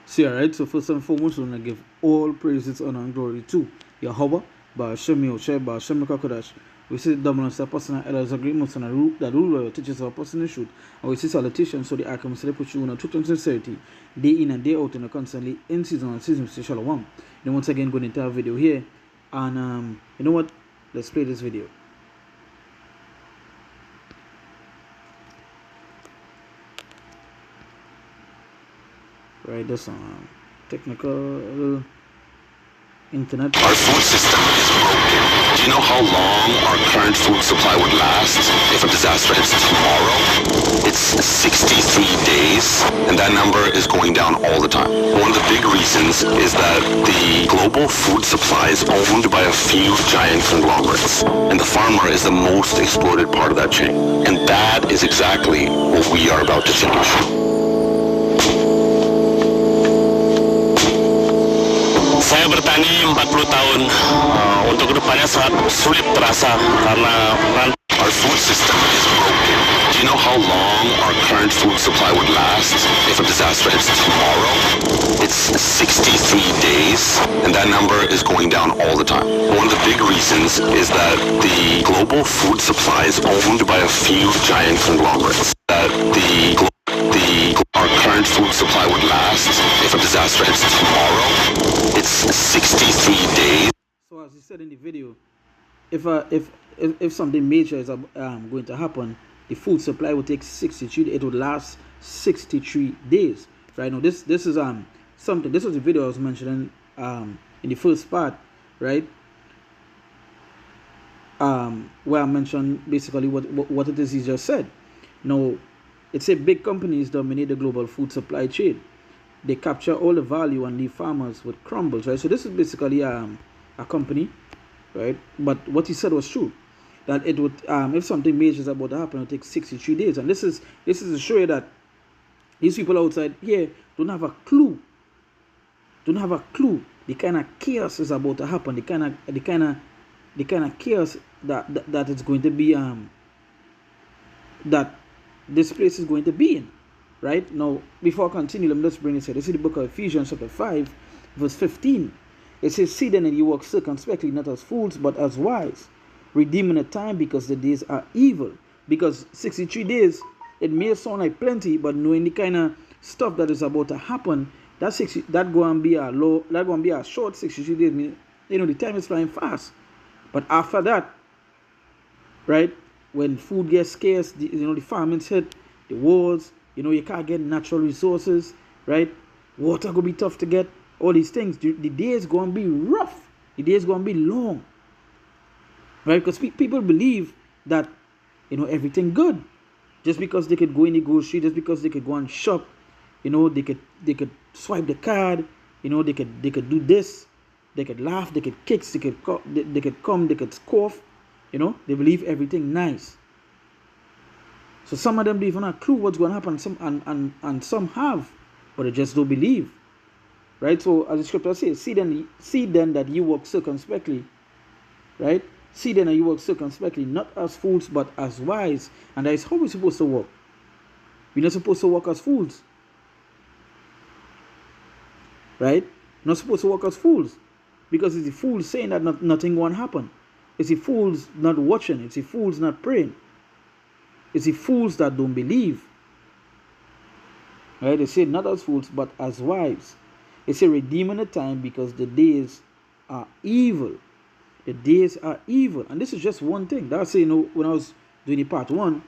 See, alright, so first and foremost, we want to give all praises, honor, and glory to Yahweh, Ba'ashem Yoshai, Ba'ashem Kakodash. We say dominance of personal elders agreements and a rule that rule teaches our personal truth. And we say salutations so the alchemists they put you in a truth and sincerity, day in and day out, and constantly in season and season, say shalom. Then once again, going into our video here, and you know what? Let's play this video. Right, that's technical internet. Our food system is broken. Do you know how long our current food supply would last if a disaster hits tomorrow? It's 63 days, and that number is going down all the time. One of the big reasons is that the global food supply is owned by a few giant conglomerates, and the farmer is the most exploited part of that chain. And that is exactly what we are about to change. Saya bertani 40 tahun. Untuk kedepannya sangat sulit terasa karena our food system is broken. Do you know how long our current food supply would last if a disaster hits tomorrow? It's 63 days, and that number is going down all the time. One of the big reasons is that the global food supply is owned by a few giant conglomerates. That our current food supply would last if a disaster hits tomorrow. It's 63 days. So as you said in the video, if something major is going to happen, the food supply will take 63. It would last 63 days. Right now, this is something. This was the video I was mentioning in the first part, right? Where I mentioned basically what it is he just said. Now, it's a big companies dominate the global food supply chain. They capture all the value and leave farmers with crumbles, right? So this is basically a company, right? But what he said was true, that it would if something major is about to happen, it would take 63 days. And this is to show you that these people outside here don't have a clue. Don't have a clue the kind of chaos is about to happen. The kind of chaos that it's going to be that this place is going to be in. Right now, before I continue, let me just bring this here. This is the book of Ephesians, chapter 5, verse 15. It says, "See then that you walk circumspectly, not as fools, but as wise, redeeming the time, because the days are evil." Because 63 days, it may sound like plenty, but knowing the kind of stuff that is about to happen, that going to be a short 63 days. The time is flying fast. But after that, right, when food gets scarce, the famines hit, the wars. You can't get natural resources, right? Water gonna be tough to get. All these things. The day is gonna be rough. The day is gonna be long, right? Because people believe that everything good, just because they could go in the grocery, just because they could go and shop, they could swipe the card, they could do this, they could laugh, they could kick, they could come, they could cough, they believe everything nice. So some of them don't even have a clue what's going to happen. And some have, but they just don't believe. Right? So as the scripture says, see then that you walk circumspectly. Right? See then that you walk circumspectly, not as fools, but as wise. And that is how we're supposed to walk. We're not supposed to walk as fools. Right? Not supposed to walk as fools. Because it's the fools saying that nothing won't happen. It's the fools not watching. It's the fools not praying. It's the fools that don't believe. Right? They say not as fools, but as wise. They say redeeming the time, because the days are evil. The days are evil. And this is just one thing. That's when I was doing the part 1,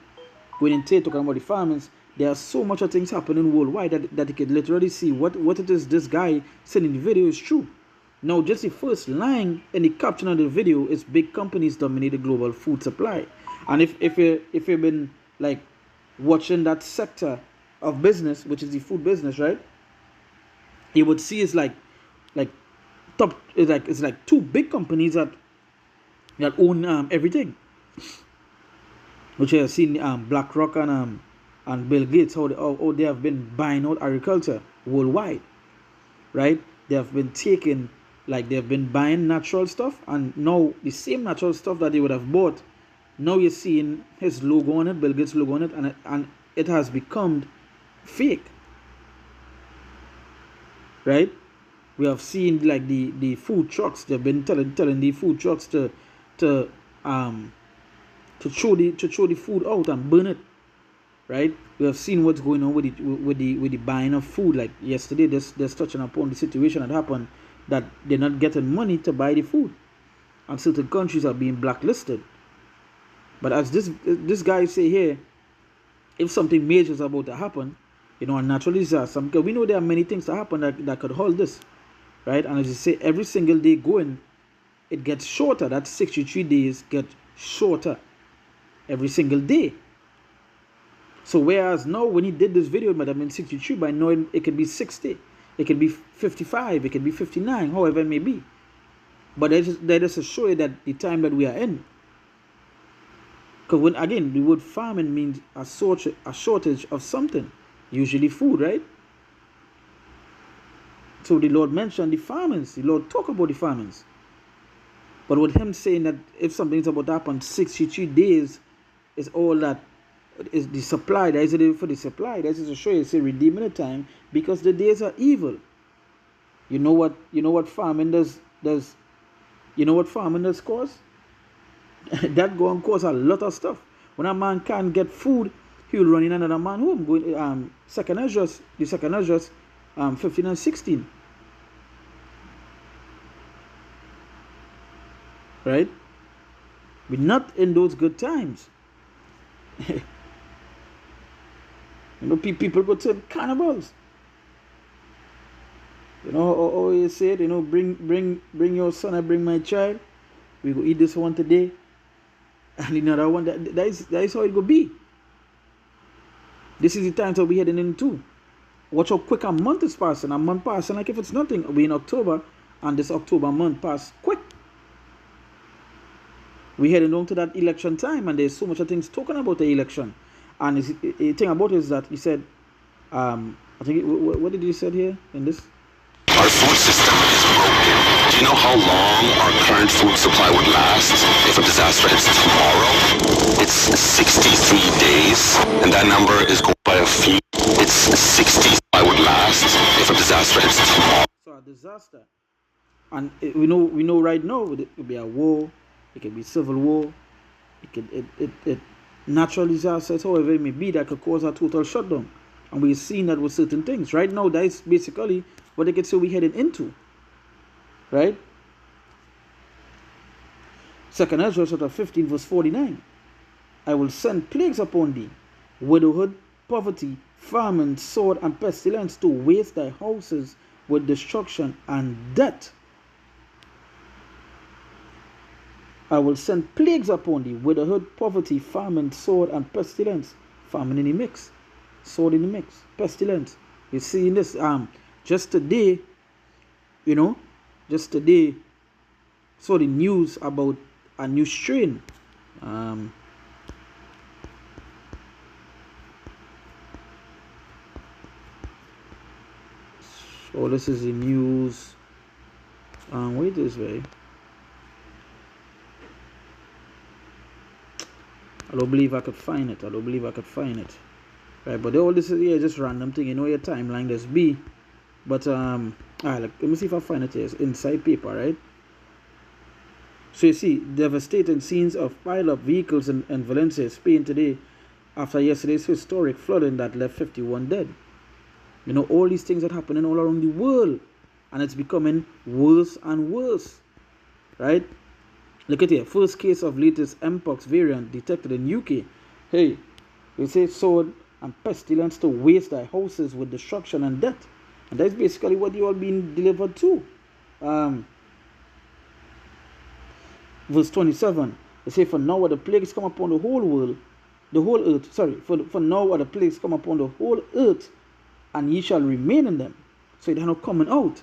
when in talking about the famines, there are so much of things happening worldwide that you could literally see what it is this guy said in the video is true. Now, just the first line in the caption of the video is big companies dominate the global food supply. And if you've been like watching that sector of business, which is the food business, right, you would see it's like top. It's like two big companies that own everything. Which I have seen BlackRock and Bill Gates, how they have been buying out agriculture worldwide, right? They have been taking, they've been buying natural stuff, and now the same natural stuff that they would have bought, now you're seeing his logo on it, Bill Gates' logo on it, and it has become fake. right? We have seen like the food trucks. They've been telling the food trucks to um throw the food out and burn it, right? We have seen what's going on with the buying of food. Like yesterday, they're touching upon the situation that happened, that they're not getting money to buy the food, and certain countries are being blacklisted. But as this guy say here, if something major is about to happen, a natural disaster, because we know there are many things that happen that could hold this, right? And as you say, every single day going, it gets shorter. That 63 days get shorter every single day. So whereas now, when he did this video, it might have been 63, by now it could be 60, it could be 55, it could be 59, however it may be. But that is to show you that the time that we are in. Because when, again, the word famine means a shortage of something, usually food, right? So the Lord mentioned the famines. The Lord talked about the famines. But with him saying that if something is about to happen, 63 days is all that is the supply. That is it for the supply. That is to show you, say, redeeming the time, because the days are evil. You know what famine does? You know what famine does cause? That go and cause a lot of stuff. When a man can't get food, he will run in another man home. Going second Ezra 15 and 16. Right? We're not in those good times. People go to cannibals. How you say it, bring your son, I bring my child. We go eat this one today. And another one, that is how it will be. This is the time that we're heading into. Watch how quick a month is passing. A month passing like if it's nothing. We're in October, and this October month passed quick. We're heading on to that election time, and there's so much of things talking about the election. And the thing about it is that he said, I think, what did he say here in this? Our food system is broken. Do you know how long our current food supply would last if a disaster hits tomorrow? It's 63 days, and that number is going by a few. It's 60 I would last if a disaster hits tomorrow. So a disaster, and we know right now it could be a war, it could be civil war, it natural disasters, however it may be, that could cause a total shutdown. And we've seen that with certain things. Right now, that is basically what they could say we're heading into. Right? 2 Ezra chapter 15 verse 49. I will send plagues upon thee, widowhood, poverty, famine, sword, and pestilence, to waste thy houses with destruction and death. I will send plagues upon thee, widowhood, poverty, famine, sword, and pestilence. Famine in the mix, sword in the mix, pestilence. You see in this, just today, saw the news about a new strain. So this is the news. Wait this way. I don't believe I could find it. Right, but all this is here just random thing. Your timeline just be. But let me see if I find it here. It's inside paper, right? So you see, devastating scenes of pile-up vehicles in Valencia, Spain today, after yesterday's historic flooding that left 51 dead. All these things that happening all around the world, and it's becoming worse and worse, right? Look at here, first case of latest Mpox variant detected in UK. Hey, we say sword and pestilence to waste thy houses with destruction and death. And that's basically what you all being delivered to. Verse 27, they say, for now are the plagues come upon the whole world, the whole earth, for now are the plagues come upon the whole earth, and ye shall remain in them. So they're not coming out.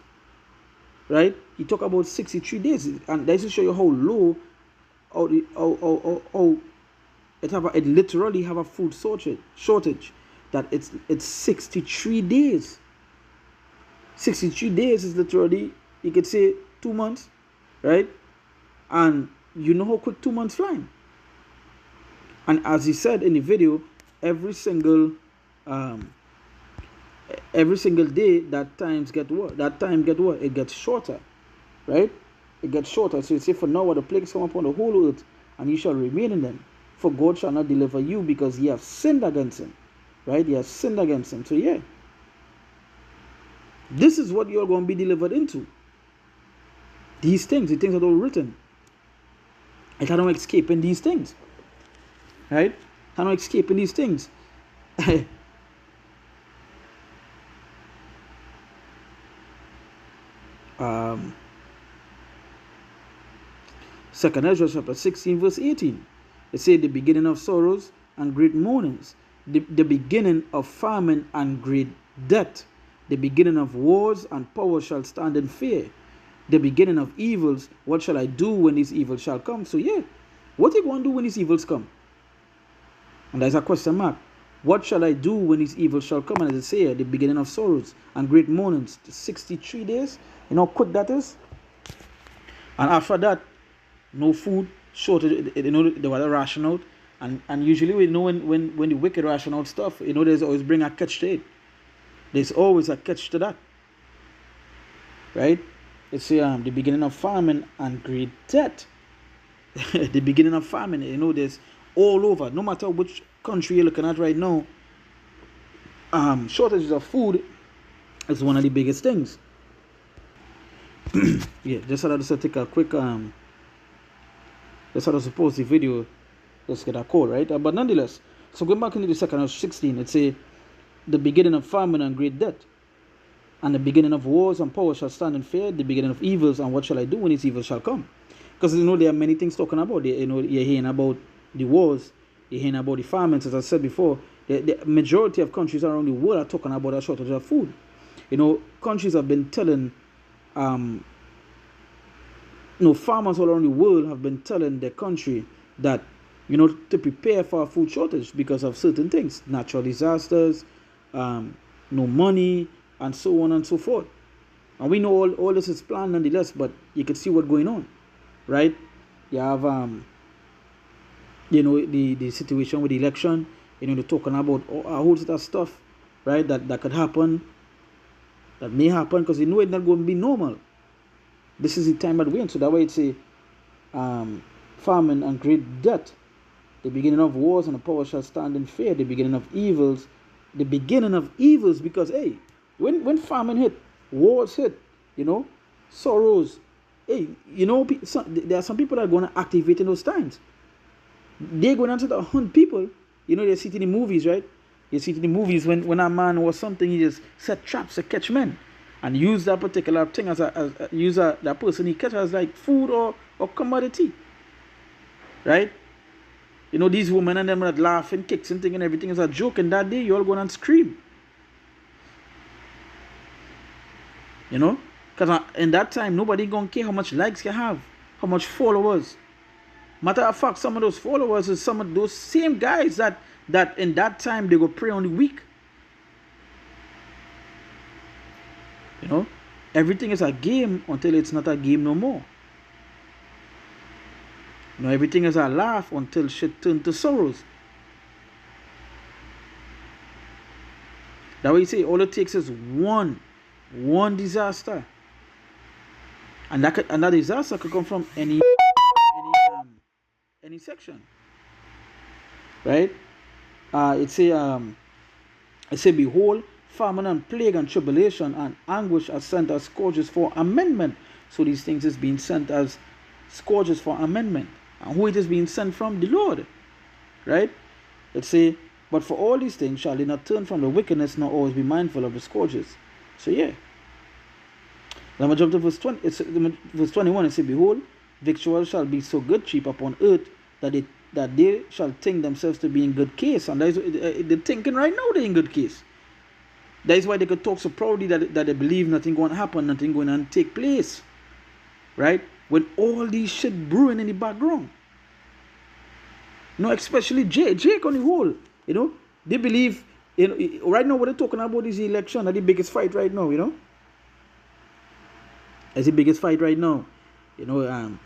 Right? He talk about 63 days, and that is to show you how low, it literally have a food shortage. That it's 63 days. 63 days is literally, you could say 2 months, right? And you know how quick 2 months flying. And as he said in the video, every single every single day that times get what? That time get what? It gets shorter, right? It gets shorter. So it say, for now what the plagues come upon the whole earth, and ye shall remain in them. For God shall not deliver you, because ye have sinned against him. Right? Ye have sinned against him. So yeah. This is what you're going to be delivered into. These things, the things that are written. I cannot escape in these things. Right? I cannot escape in these things. Second Ezra chapter 16 verse 18. It says the beginning of sorrows and great mournings, the beginning of famine and great death, the beginning of wars and power shall stand in fear, the beginning of evils. What shall I do when these evils shall come? So yeah, what are you going to do when these evils come? And there's a question mark. What shall I do when these evils shall come? And as I say here, the beginning of sorrows and great mournings, 63 days. You know how quick that is? And after that, no food, shortage, you know, they were ration out. And usually we know when the wicked ration out stuff, you know, there's always bring a catch to it. There's always a catch to that. Right? It's the beginning of famine and great death. The beginning of famine, you know, there's all over. No matter which country you're looking at right now, shortages of food is one of the biggest things. Yeah, just had to take a quick just had to post the video, let's get a call, right? But nonetheless, so going back into the second of 16, it say the beginning of famine and great death, and the beginning of wars and power shall stand in fear, the beginning of evils, and what shall I do when these evils shall come? Because you know there are many things talking about. You know, you're hearing about the wars, you're hearing about the famines. As I said before, the majority of countries around the world are talking about a shortage of food. You know, countries have been telling, farmers all around the world have been telling their country that, you know, to prepare for a food shortage because of certain things, natural disasters, no money, and so on and so forth. And we know all this is planned nonetheless, but you can see what's going on, right? You have, the situation with the election, you know, they're talking about a whole set of stuff, right, that could happen, that may happen, because you know it's not going to be normal. This is the time that we're in. So that way it's a famine and great death, the beginning of wars and the power shall stand in fear, the beginning of evils, because hey, when famine hit, wars hit, you know, sorrows, hey, you know, there are some people that are going to activate in those times. They're going to hunt people. You know, they see it in the movies, right? You see it in the movies when a man or something, he just set traps to catch men, and use that particular thing that person he catch as like food or commodity, right? You know, these women and them that laughing, kicks and thing and everything is a joke, and that day you all go and scream. You know, because in that time nobody gonna care how much likes you have, how much followers. Matter of fact, some of those followers is some of those same guys that in that time they go prey on the weak. You know, everything is a game until it's not a game no more. You know, everything is a laugh until shit turns to sorrows. That way you say all it takes is one disaster, and that disaster could come from any section, right? It say behold, famine and plague and tribulation and anguish are sent as scourges for amendment. So these things is being sent as scourges for amendment. And who it is being sent from? The Lord, right? It say, but for all these things shall they not turn from the wickedness, nor always be mindful of the scourges. So yeah. Now I'm jump to verse 20. Verse 21. It say, behold, victuals shall be so good cheap upon earth that they shall think themselves to be in good case. And that is, they're thinking right now they're in good case. That is why they could talk so proudly that they believe nothing going to happen, nothing going to take place, right? When all these shit brewing in the background. You know, especially Jake on the whole, you know, they believe, you know, right now what they're talking about is the election, that's the biggest fight right now, you know. It's the biggest fight right now, you know.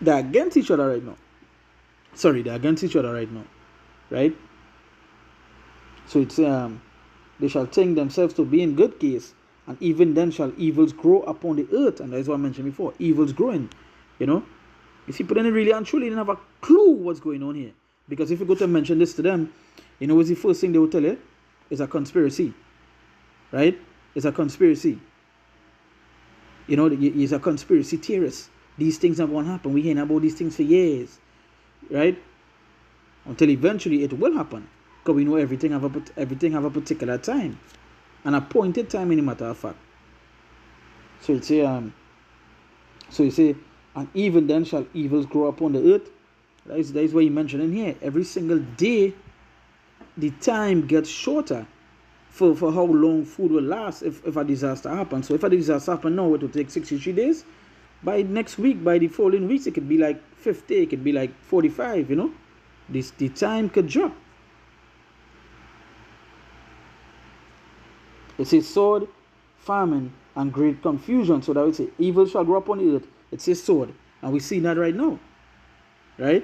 They're against each other right now. Sorry, they're against each other right now, right? So it's they shall think themselves to be in good case, and even then shall evils grow upon the earth. And that's what I mentioned before, evils growing. You know, you see, people didn't really and truly didn't have a clue what's going on here. Because if you go to mention this to them, you know what's the first thing they will tell you? It's a conspiracy. Right? It's a conspiracy. You know, he's a conspiracy theorist. These things are going to happen. We're hearing about these things for years. Right? Until eventually it will happen. Because we know everything have a particular time. An appointed time, in a matter of fact. So it say, and even then shall evils grow upon the earth. That is what he mentioned in here. Every single day, the time gets shorter for how long food will last if a disaster happens. So if a disaster happens now, it will take 63 days. By next week, by the following weeks, it could be like 50, it could be like 45, you know. The time could drop. It says sword, famine, and great confusion. So that would say evil shall grow upon the earth. It says sword. And we see that right now. Right?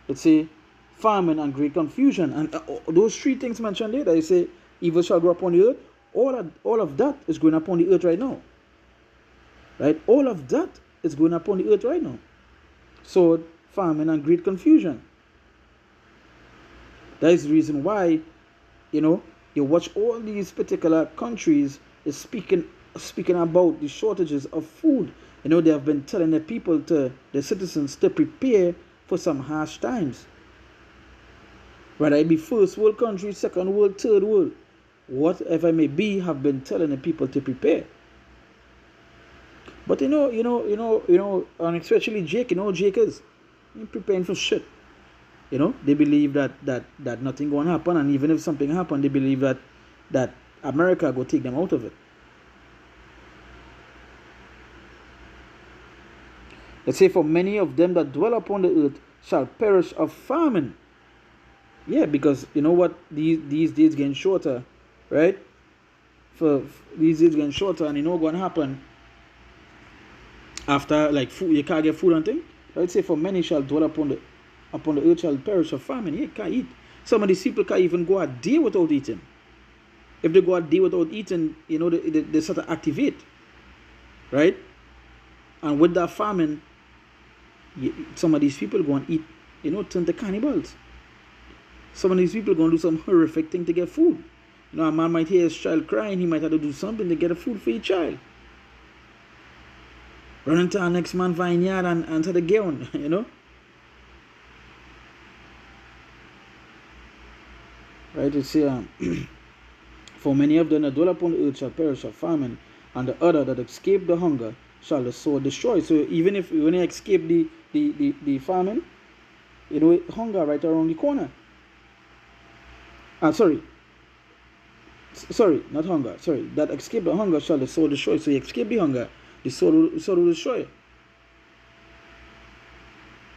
It says famine and great confusion. And those three things mentioned there, that it say evil shall grow upon the earth. All of that is going upon the earth right now. Right? All of that is going upon the earth right now. Sword, famine, and great confusion. That is the reason why, you know, you watch all these particular countries is speaking about the shortages of food. You know, they have been telling the people, the citizens, to prepare for some harsh times. Whether it be first world country, second world, third world, whatever it may be, have been telling the people to prepare. But you know, and especially Jake, you know, Jake is preparing for shit. You know, they believe that nothing going to happen, and even if something happen, they believe that America will take them out of it. Let's say, for many of them that dwell upon the earth shall perish of famine. Yeah, because you know what, these days getting shorter, right? For these days getting shorter, and you know what's going to happen after, like, food, you can't get food and thing. Let's say, for many shall dwell upon the earth shall perish of famine. Yeah, can't eat. Some of these people can't even go a day without eating. If they go a day without eating, you know, they sort of activate, right? And with that famine, some of these people go and eat, you know, turn to cannibals. Some of these people are going to do some horrific thing to get food. You know, a man might hear his child crying, he might have to do something to get a food for his child. Run into our next man's vineyard and to the gown, you know. Right, it's here. For many of them that dwell upon the earth shall perish of famine, and the other that escape the hunger shall the sword destroy. So even if when you escape the famine, you know, hunger right around the corner. Sorry, not hunger. Sorry, that escape the hunger shall the sword destroy. So you escape the hunger, the sword will destroy.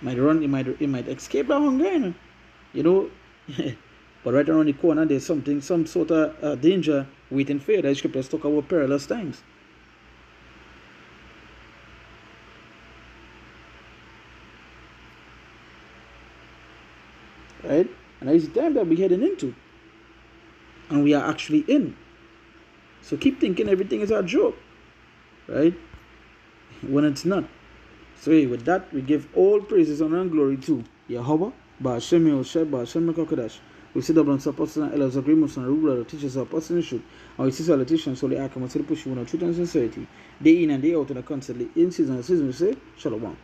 It might escape the hunger, you know. But right around the corner, there's some sort of danger waiting for you. The scriptures talk about perilous times. Right? And that is the time that we're heading into. And we are actually in. So keep thinking everything is a joke. Right? When it's not. So with that, we give all praises, honor, and glory to Yahweh, Ba'ashem Yehoshua, Ba'ashem Kokodash. We sit up on supporters and elders, agreements and ruler, teachers of apostleship, and we see salutations, so they are coming to push you on truth and sincerity, day in and day out, and constantly in season and season. We say, Shalom.